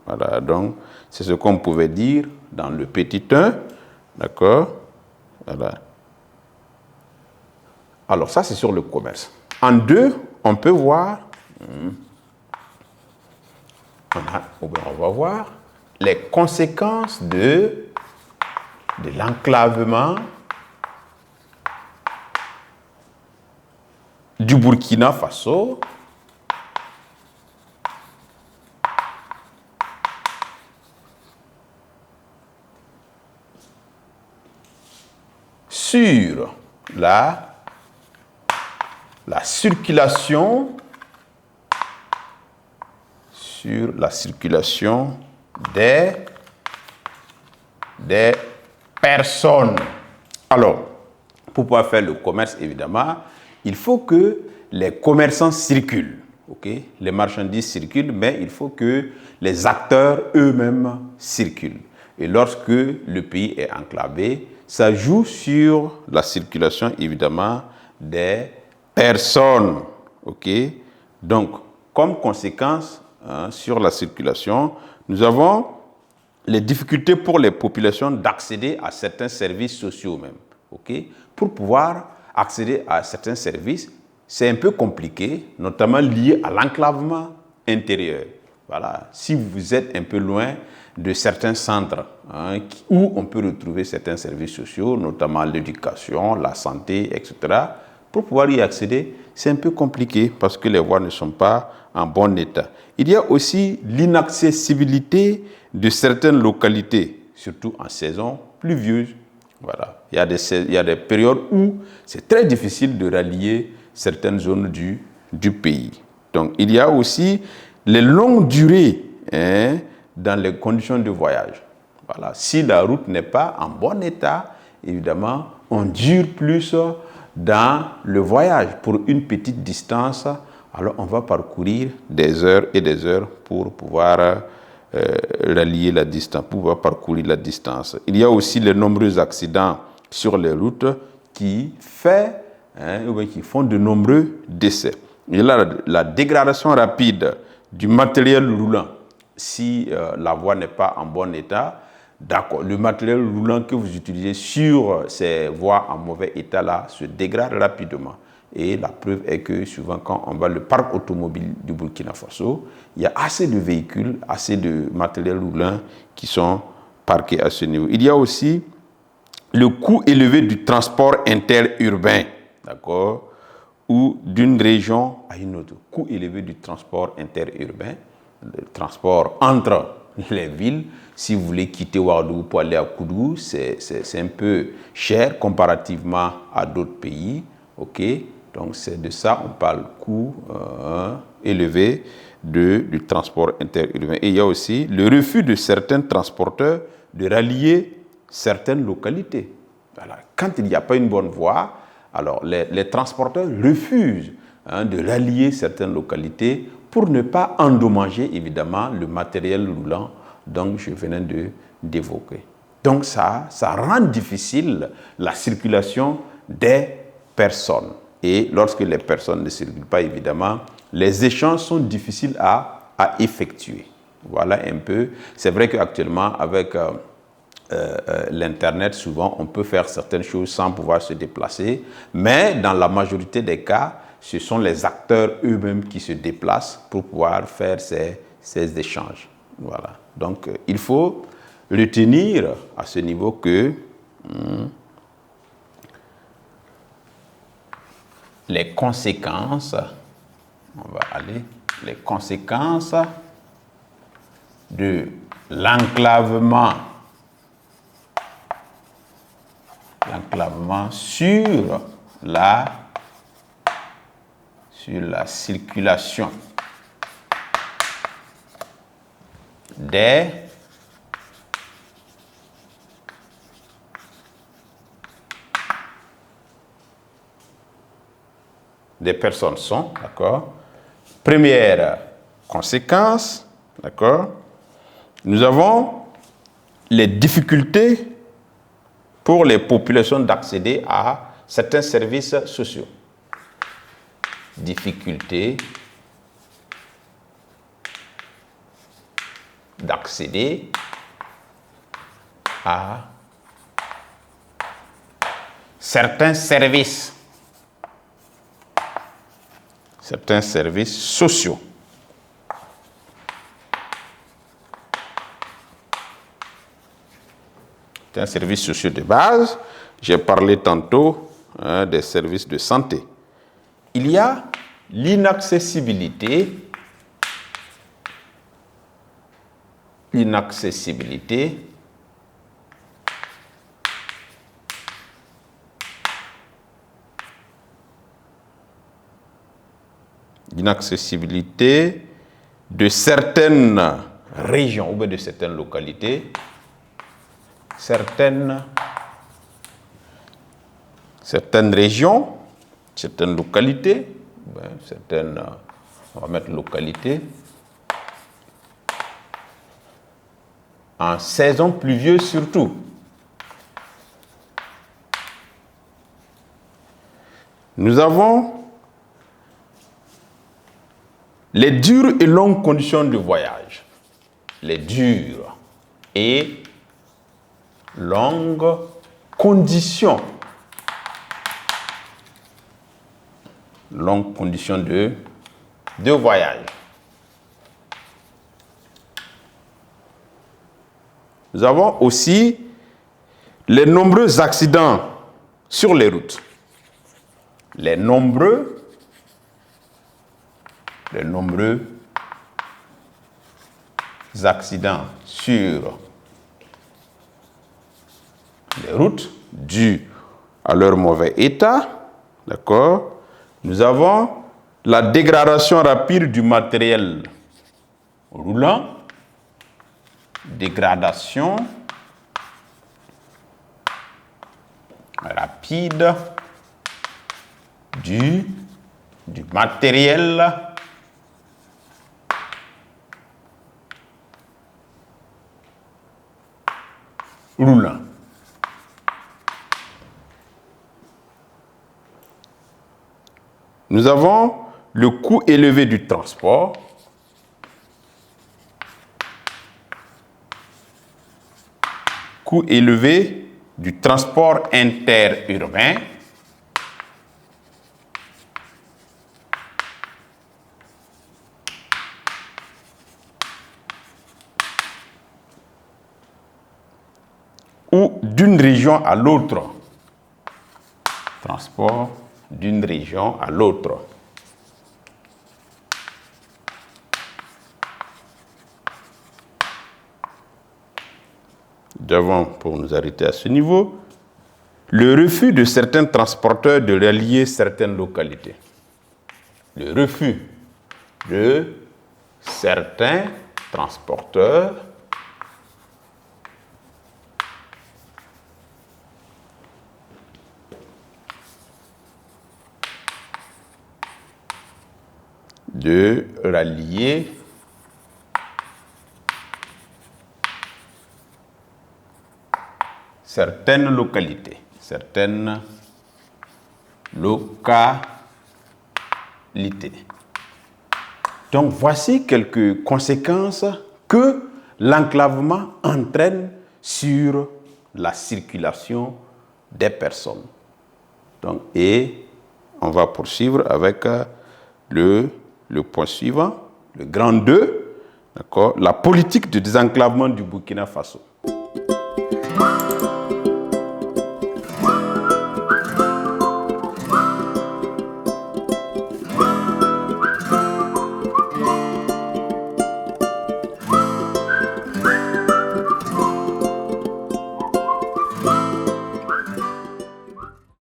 Voilà, donc c'est ce qu'on pouvait dire dans le petit 1, d'accord? Voilà. Alors ça, c'est sur le commerce. En 2, on peut voir, on va voir les conséquences de l'enclavement du Burkina Faso sur la circulation des personnes. Alors, pour pouvoir faire le commerce, évidemment, il faut que les commerçants circulent. Okay? Les marchandises circulent, mais il faut que les acteurs eux-mêmes circulent. Et lorsque le pays est enclavé, ça joue sur la circulation, évidemment, des personnes. Okay? Donc, comme conséquence sur la circulation, nous avons les difficultés pour les populations d'accéder à certains services sociaux même. Okay? Pour pouvoir accéder à certains services, c'est un peu compliqué, notamment lié à l'enclavement intérieur. Voilà. Si vous êtes un peu loin de certains centres où on peut retrouver certains services sociaux, notamment l'éducation, la santé, etc., pour pouvoir y accéder, c'est un peu compliqué parce que les voies ne sont pas en bon état. Il y a aussi l'inaccessibilité de certaines localités, surtout en saison pluvieuse. Voilà. Il y a des périodes où c'est très difficile de rallier certaines zones du pays. Donc, il y a aussi les longues durées dans les conditions de voyage. Voilà. Si la route n'est pas en bon état, évidemment, on dure plus dans le voyage. Pour une petite distance, alors on va parcourir des heures et des heures pour pouvoir rallier la distance, pour pouvoir parcourir la distance. Il y a aussi les nombreux accidents sur les routes qui font de nombreux décès. Il y a la dégradation rapide du matériel roulant. Si la voie n'est pas en bon état, d'accord, le matériel roulant que vous utilisez sur ces voies en mauvais état là se dégrade rapidement. Et la preuve est que souvent quand on va le parc automobile du Burkina Faso, il y a assez de véhicules, assez de matériel roulant qui sont parqués à ce niveau. Il y a aussi le coût élevé du transport interurbain, d'accord, ou d'une région à une autre. Coût élevé du transport interurbain, le transport entre les villes. Si vous voulez quitter Ouagadougou pour aller à Koudou, c'est un peu cher comparativement à d'autres pays. Ok, donc c'est de ça on parle, coût élevé du transport interurbain. Et il y a aussi le refus de certains transporteurs de rallier certaines localités. Voilà. Quand il n'y a pas une bonne voie, alors les transporteurs refusent de rallier certaines localités pour ne pas endommager évidemment le matériel roulant dont je venais d'évoquer. Donc ça rend difficile la circulation des personnes. Et lorsque les personnes ne circulent pas, évidemment, les échanges sont difficiles à effectuer. Voilà un peu. C'est vrai qu'actuellement, avec l'Internet, souvent, on peut faire certaines choses sans pouvoir se déplacer. Mais dans la majorité des cas, ce sont les acteurs eux-mêmes qui se déplacent pour pouvoir faire ces échanges. Voilà. Donc, il faut retenir à ce niveau que les conséquences, les conséquences de l'enclavement sur la circulation des personnes sont, d'accord. Première conséquence, d'accord. Nous avons les difficultés pour les populations d'accéder à certains services sociaux. Difficultés accéder à certains services sociaux. Certains services sociaux de base. J'ai parlé tantôt des services de santé. Il y a l'inaccessibilité. L'inaccessibilité de certaines régions ou bien de certaines localités, certaines régions, certaines localités, on va mettre localité, en saison pluvieuse surtout. Nous avons les dures et longues conditions de voyage. Les dures et longues conditions. Longues conditions de voyage. Nous avons aussi les nombreux accidents sur les routes. Les nombreux accidents sur les routes dus à leur mauvais état. D'accord? Nous avons la dégradation rapide du matériel roulant. Dégradation rapide du matériel roulant. Nous avons le coût élevé du transport. Coût élevé du transport interurbain. Ou d'une région à l'autre. Transport d'une région à l'autre. Devant, pour nous arrêter à ce niveau, le refus de certains transporteurs de relier certaines localités. Le refus de certains transporteurs de rallier certaines localités. Donc, voici quelques conséquences que l'enclavement entraîne sur la circulation des personnes. Donc, et on va poursuivre avec le point suivant, le grand 2, d'accord, la politique de désenclavement du Burkina Faso.